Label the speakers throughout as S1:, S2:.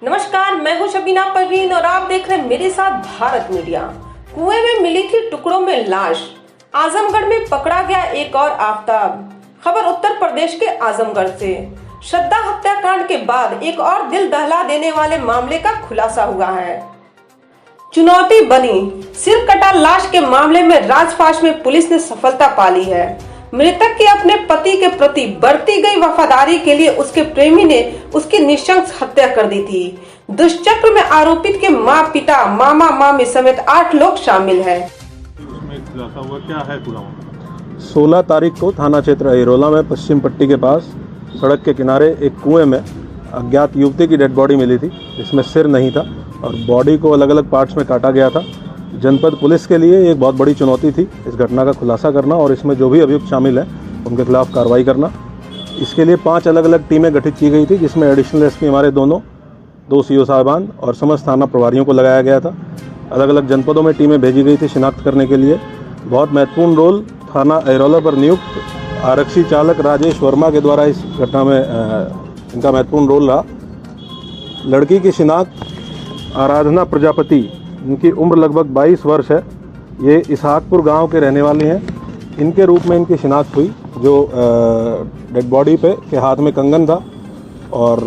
S1: नमस्कार, मैं हूं शबीना परवीन और आप देख रहे हैं मेरे साथ भारत मीडिया। कुएं में मिली थी टुकड़ों में लाश, आजमगढ़ में पकड़ा गया एक और आफताब। खबर उत्तर प्रदेश के आजमगढ़ से। श्रद्धा हत्याकांड के बाद एक और दिल दहला देने वाले मामले का खुलासा हुआ है। चुनौती बनी सिर कटा लाश के मामले में राजपाश में पुलिस ने सफलता पा ली है। मृतक के अपने पति के प्रति बढ़ती गई वफादारी के लिए उसके प्रेमी ने उसकी नृशंस हत्या कर दी थी। दुष्चक्र में आरोपित के माँ, पिता, मामा, मामी समेत 8 लोग शामिल हैं।
S2: उसमें खुलासा हुआ क्या है पूरा मामला?
S3: 16 तारीख को थाना क्षेत्र अहिरोला में पश्चिम पट्टी के पास सड़क के किनारे एक कुएं में अज्ञात युवती की डेड बॉडी मिली थी, जिसमें सिर नहीं था और बॉडी को अलग अलग पार्ट्स में काटा गया था। जनपद पुलिस के लिए एक बहुत बड़ी चुनौती थी इस घटना का खुलासा करना और इसमें जो भी अभियुक्त शामिल हैं उनके खिलाफ कार्रवाई करना। इसके लिए 5 अलग अलग टीमें गठित की गई थी, जिसमें एडिशनल एसपी हमारे दो सीओ साहिबान और समस्त थाना प्रभारियों को लगाया गया था। अलग अलग जनपदों में टीमें भेजी गई थी शिनाख्त करने के लिए। बहुत महत्वपूर्ण रोल थाना अहिरोला पर नियुक्त आरक्षी चालक राजेश वर्मा के द्वारा इस घटना में इनका महत्वपूर्ण रोल रहा। लड़की की शिनाख्त आराधना प्रजापति, इनकी उम्र लगभग 22 वर्ष है। ये इसहाकपुर गांव के रहने वाली हैं। इनके रूप में इनकी शिनाख्त हुई। जो डेड बॉडी पे के हाथ में कंगन था और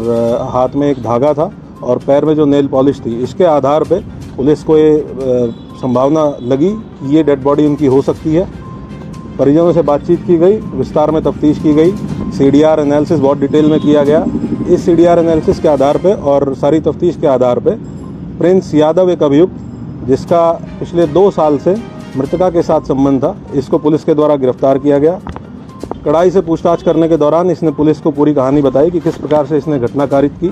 S3: हाथ में एक धागा था और पैर में जो नेल पॉलिश थी, इसके आधार पे पुलिस को ये संभावना लगी कि ये डेड बॉडी उनकी हो सकती है। परिजनों से बातचीत की गई, विस्तार में तफ्तीश की गई, CDR एनालिसिस बहुत डिटेल में किया गया। इस CDR एनालिसिस के आधार पे और सारी तफ्तीश के आधार पे प्रिंस यादव, एक अभियुक्त जिसका पिछले 2 साल से मृतका के साथ संबंध था, इसको पुलिस के द्वारा गिरफ्तार किया गया। कड़ाई से पूछताछ करने के दौरान इसने पुलिस को पूरी कहानी बताई कि किस प्रकार से इसने घटना कारित की।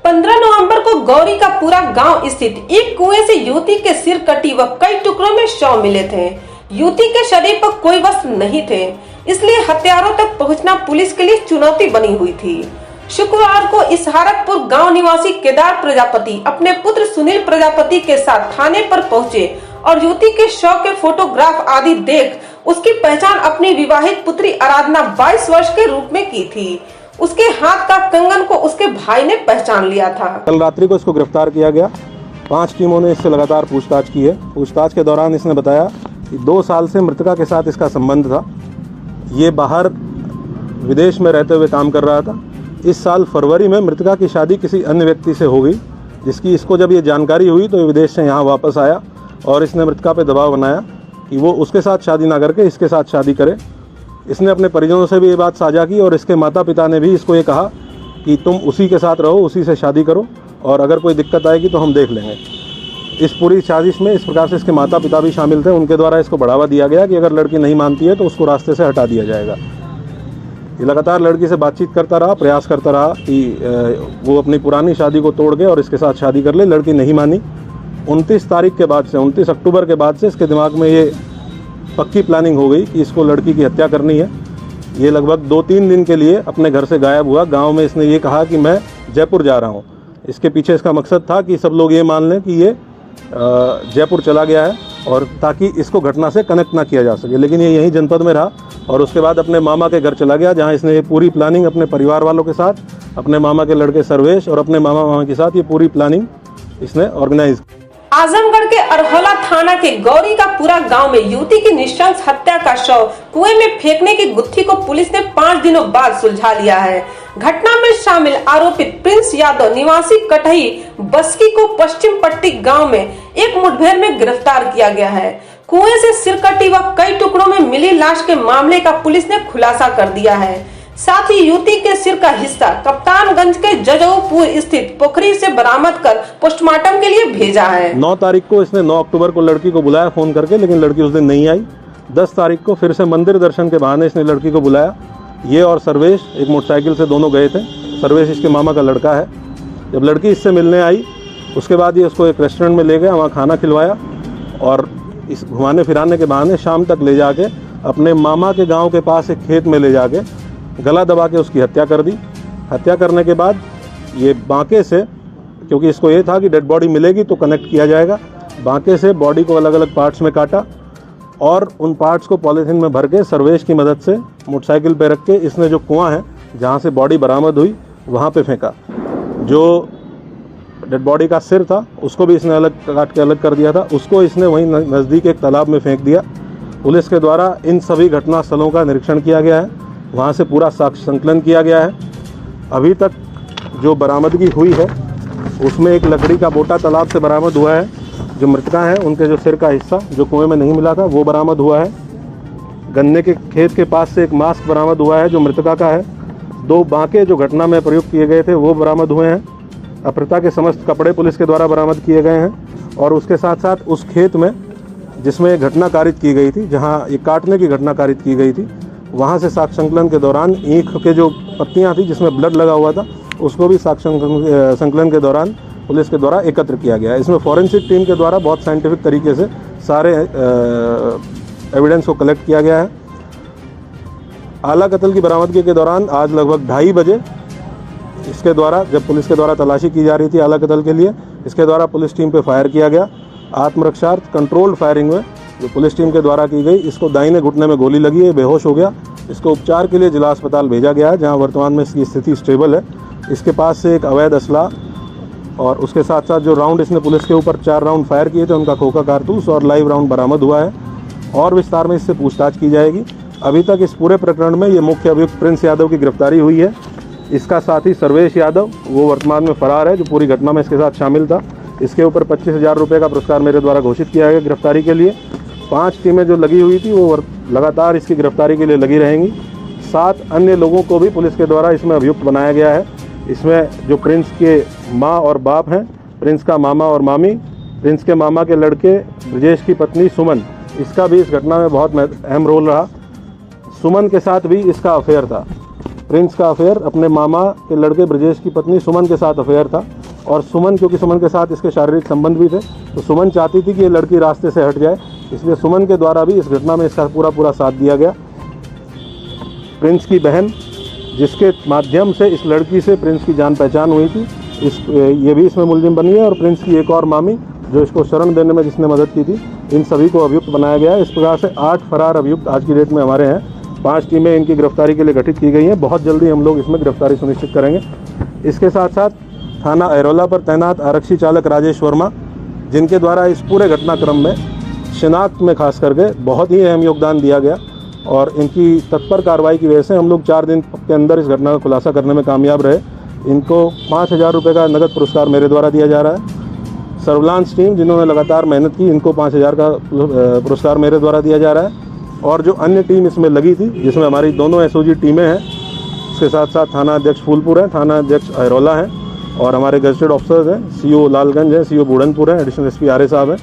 S1: 15 नवंबर को गौरी का पूरा गांव स्थित एक कुएं से युवती के सिर कटी व कई टुकड़ों में शव मिले थे। युवती के शरीर पर कोई वस्त्र नहीं थे, इसलिए हत्यारों तक पहुंचना पुलिस के लिए चुनौती बनी हुई थी। शुक्रवार को इसहाकपुर गांव निवासी केदार प्रजापति अपने पुत्र सुनील प्रजापति के साथ थाने पर पहुंचे और युवती के शव के फोटोग्राफ आदि देख उसकी पहचान अपनी विवाहित पुत्री आराधना 22 वर्ष के रूप में की थी। उसके हाथ का कंगन को उसके भाई ने पहचान लिया था।
S3: कल रात्रि को इसको गिरफ्तार किया गया। 5 टीमों ने इससे लगातार पूछताछ की है। पूछताछ के दौरान इसने बताया कि 2 साल से मृतका के साथ इसका संबंध था। ये बाहर विदेश में रहते हुए काम कर रहा था। इस साल फरवरी में मृतका की शादी किसी अन्य व्यक्ति से हो गई, जिसकी इसको जब ये जानकारी हुई तो ये विदेश से यहाँ वापस आया और इसने मृतका पे दबाव बनाया कि वो उसके साथ शादी ना करके इसके साथ शादी करे। इसने अपने परिजनों से भी ये बात साझा की और इसके माता पिता ने भी इसको ये कहा कि तुम उसी के साथ रहो, उसी से शादी करो और अगर कोई दिक्कत आएगी तो हम देख लेंगे। इस पूरी साजिश में इस प्रकार से इसके माता पिता भी शामिल थे। उनके द्वारा इसको बढ़ावा दिया गया कि अगर लड़की नहीं मानती है तो उसको रास्ते से हटा दिया जाएगा। ये लगातार लड़की से बातचीत करता रहा, प्रयास करता रहा कि वो अपनी पुरानी शादी को तोड़ के और इसके साथ शादी कर ले। लड़की नहीं मानी। 29 तारीख के बाद से 29 अक्टूबर के बाद से इसके दिमाग में ये पक्की प्लानिंग हो गई कि इसको लड़की की हत्या करनी है। ये लगभग 2-3 दिन के लिए अपने घर से गायब हुआ। गांव में इसने ये कहा कि मैं जयपुर जा रहा हूँ। इसके पीछे इसका मकसद था कि सब लोग ये मान लें कि ये जयपुर चला गया है और ताकि इसको घटना से कनेक्ट ना किया जा सके। लेकिन ये यहीं जनपद में रहा और उसके बाद अपने मामा के घर चला गया, जहाँ इसने ये पूरी प्लानिंग अपने परिवार वालों के साथ, अपने मामा के लड़के सर्वेश और अपने मामा के साथ ये पूरी प्लानिंग इसने ऑर्गेनाइज।
S1: आजमगढ़ के अरहोला थाना के गौरी का पूरा गांव में युवती की नृशंस हत्या का शव कुएं में फेंकने की गुत्थी को पुलिस ने 5 दिनों बाद सुलझा लिया है। घटना में शामिल आरोपित प्रिंस यादव निवासी कटही बस्की को पश्चिम पट्टी गांव में एक मुठभेड़ में गिरफ्तार किया गया है। कुएं से सिर कटी व कई टुकड़ों में मिली लाश के मामले का पुलिस ने खुलासा कर दिया है। साथ ही युवती के सिर का हिस्सा कप्तानगंज के जजौपुर स्थित पोखरी से बरामद कर पोस्टमार्टम के लिए भेजा है।
S3: 9 तारीख को इसने 9 अक्टूबर को लड़की को बुलाया फोन करके, लेकिन लड़की उस दिन नहीं आई। 10 तारीख को फिर से मंदिर दर्शन के बहाने इसने लड़की को बुलाया। ये और सर्वेश एक मोटरसाइकिल से दोनों गए थे। सर्वेश इसके मामा का लड़का है। जब लड़की इससे मिलने आई उसके बाद ये उसको एक रेस्टोरेंट में ले गया, वहाँ खाना खिलवाया और इस घुमाने फिराने के बहाने शाम तक ले जाके अपने मामा के गाँव के पास एक खेत में ले जाके गला दबा के उसकी हत्या कर दी। हत्या करने के बाद ये बांके से, क्योंकि इसको ये था कि डेड बॉडी मिलेगी तो कनेक्ट किया जाएगा, बांके से बॉडी को अलग अलग पार्ट्स में काटा और उन पार्ट्स को पॉलीथीन में भर के सर्वेश की मदद से मोटरसाइकिल पे रख के इसने जो कुआं है जहाँ से बॉडी बरामद हुई वहाँ पे फेंका। जो डेड बॉडी का सिर था उसको भी इसने अलग काट के अलग कर दिया था, उसको इसने वहीं नज़दीक एक तालाब में फेंक दिया। पुलिस के द्वारा इन सभी घटना स्थलों का निरीक्षण किया गया है, वहाँ से पूरा साक्ष्य संकलन किया गया है। अभी तक जो बरामदगी हुई है उसमें एक लकड़ी का बोटा तालाब से बरामद हुआ है। जो मृतका हैं उनके जो सिर का हिस्सा जो कुएं में नहीं मिला था वो बरामद हुआ है। गन्ने के खेत के पास से एक मास्क बरामद हुआ है जो मृतका का है। 2 बांके जो घटना में प्रयुक्त किए गए थे वो बरामद हुए हैं। अपहृता के समस्त कपड़े पुलिस के द्वारा बरामद किए गए हैं और उसके साथ साथ उस खेत में जिसमें एक घटना कारित की गई थी, जहां ये काटने की घटना कारित की गई थी, वहां से साक्ष्य संकलन के दौरान ईंख के जो पत्तियां थी जिसमें ब्लड लगा हुआ था उसको भी साक्ष्य संकलन के दौरान पुलिस के द्वारा एकत्र किया गया। इसमें फॉरेंसिक टीम के द्वारा बहुत साइंटिफिक तरीके से सारे एविडेंस को कलेक्ट किया गया है। आला कत्ल की बरामदगी के दौरान आज लगभग 2:30 बजे इसके द्वारा, जब पुलिस के द्वारा तलाशी की जा रही थी आला कत्ल के लिए, इसके द्वारा पुलिस टीम पे फायर किया गया। आत्मरक्षार्थ कंट्रोल्ड फायरिंग में जो पुलिस टीम के द्वारा की गई, इसको दाहिने घुटने में गोली लगी है, बेहोश हो गया। इसको उपचार के लिए जिला अस्पताल भेजा गया है जहां वर्तमान में इसकी स्थिति स्टेबल है। इसके पास से एक अवैध असला और उसके साथ साथ जो राउंड इसने पुलिस के ऊपर 4 राउंड फायर किए थे उनका खोखा कारतूस और लाइव राउंड बरामद हुआ है और विस्तार में इससे पूछताछ की जाएगी। अभी तक इस पूरे प्रकरण में ये मुख्य अभियुक्त प्रिंस यादव की गिरफ्तारी हुई है। इसका साथी सर्वेश यादव वो वर्तमान में फरार है, जो पूरी घटना में इसके साथ शामिल था। इसके ऊपर 25,000 रुपये का पुरस्कार मेरे द्वारा घोषित किया गया गिरफ्तारी के लिए। 5 टीमें जो लगी हुई थी वो लगातार इसकी गिरफ्तारी के लिए लगी रहेंगी। 7 अन्य लोगों को भी पुलिस के द्वारा इसमें अभियुक्त बनाया गया है। इसमें जो प्रिंस के माँ और बाप हैं, प्रिंस का मामा और मामी, प्रिंस के मामा के लड़के ब्रजेश की पत्नी सुमन, इसका भी इस घटना में बहुत अहम रोल रहा। सुमन के साथ भी इसका अफेयर था। प्रिंस का अफेयर अपने मामा के लड़के ब्रजेश की पत्नी सुमन के साथ अफेयर था और सुमन, क्योंकि सुमन के साथ इसके शारीरिक संबंध भी थे, तो सुमन चाहती थी कि ये लड़की रास्ते से हट जाए, इसलिए सुमन के द्वारा भी इस घटना में इसका पूरा साथ दिया गया। प्रिंस की बहन, जिसके माध्यम से इस लड़की से प्रिंस की जान पहचान हुई थी, ये भी इसमें मुलजिम बनी है और प्रिंस की एक और मामी जो इसको शरण देने में जिसने मदद की थी, इन सभी को अभियुक्त बनाया गया है। इस प्रकार से 8 फरार अभियुक्त आज की डेट में हमारे हैं। 5 टीमें इनकी गिरफ्तारी के लिए गठित की गई हैं। बहुत जल्दी हम लोग इसमें गिरफ्तारी सुनिश्चित करेंगे। इसके साथ साथ थाना अहरौला पर तैनात आरक्षी चालक राजेश वर्मा, जिनके द्वारा इस पूरे घटनाक्रम में शिनाख्त में खास करके बहुत ही अहम योगदान दिया गया और इनकी तत्पर कार्रवाई की वजह से हम लोग 4 दिन के अंदर इस घटना का खुलासा करने में कामयाब रहे। इनको 5,000 रुपये का नगद पुरस्कार मेरे द्वारा दिया जा रहा है। सर्विलांस टीम जिन्होंने लगातार मेहनत की, इनको 5,000 का पुरस्कार मेरे द्वारा दिया जा रहा है। और जो अन्य टीम इसमें लगी थी, जिसमें हमारी दोनों एसओजी टीमें हैं, उसके साथ साथ थाना अध्यक्ष फूलपुर है, थाना अध्यक्ष अहरौला हैं और हमारे गजेटेड ऑफिसर्स हैं, सीओ लालगंज हैं, सीओ बूढ़नपुर हैं, एडिशनल एसपी आर्य साहब हैं।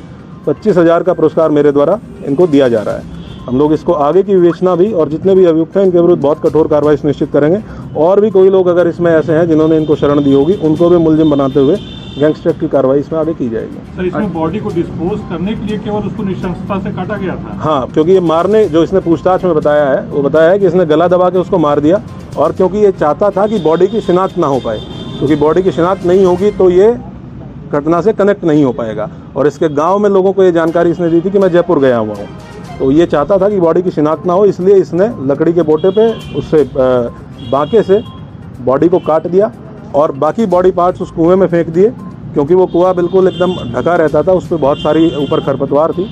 S3: 25,000 का पुरस्कार मेरे द्वारा इनको दिया जा रहा है। हम लोग इसको आगे की विवेचना भी और जितने भी अभियुक्त हैं इनके विरुद्ध बहुत कठोर कार्रवाई सुनिश्चित करेंगे और भी कोई लोग अगर इसमें ऐसे हैं जिन्होंने इनको शरण दी होगी, उनको भी मुलजिम बनाते हुए गैंगस्टर की कार्रवाई इसमें आगे की जाएगी।
S2: सर, इसमें बॉडी को डिस्पोज करने के लिए केवल उसको नृशंसता से काटा गया था?
S3: हाँ, क्योंकि ये मारने, जो इसने पूछताछ में बताया है, वो बताया है कि इसने गला दबा के उसको मार दिया और क्योंकि ये चाहता था कि बॉडी की शिनाख्त ना हो पाए, क्योंकि बॉडी की शिनाख्त नहीं होगी तो ये घटना से कनेक्ट नहीं हो पाएगा। और इसके गाँव में लोगों को ये जानकारी इसने दी थी कि मैं जयपुर गया हुआ हूँ, तो ये चाहता था कि बॉडी की शिनाख्त ना हो, इसलिए इसने लकड़ी के बोटे पे उससे बांके से बॉडी को काट दिया और बाकी बॉडी पार्ट्स उस कुएं में फेंक दिए, क्योंकि वो कुआं बिल्कुल एकदम ढका रहता था, उस पर बहुत सारी ऊपर खरपतवार थी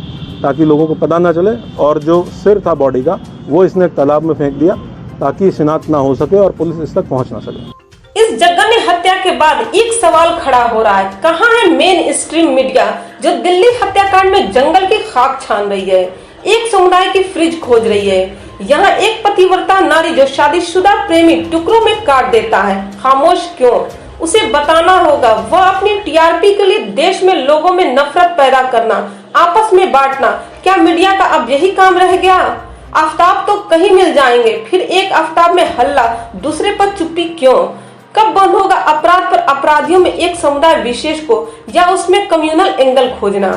S3: ताकि लोगों को पता ना चले। और जो सिर था बॉडी का वो इसने एक तालाब में फेंक दिया ताकि शिनाख्त ना हो सके और पुलिस इस तक पहुँच ना सके।
S1: इस जघन्य हत्या के बाद एक सवाल खड़ा हो रहा है, कहाँ है मेन स्ट्रीम मीडिया जो दिल्ली हत्याकांड में जंगल की खाक छान रही है, एक समुदाय की फ्रिज खोज रही है। यहाँ एक पतिव्रता नारी जो शादीशुदा प्रेमी टुकड़ों में काट देता है, खामोश क्यों? उसे बताना होगा। वह अपनी टीआरपी के लिए देश में लोगों में नफरत पैदा करना, आपस में बांटना, क्या मीडिया का अब यही काम रह गया? आफ्ताब तो कहीं मिल जाएंगे, फिर एक आफ्ताब में हल्ला, दूसरे पर चुप्पी क्यों? कब बंद होगा अपराध पर अपराधियों में एक समुदाय विशेष को या उसमें कम्युनल एंगल खोजना?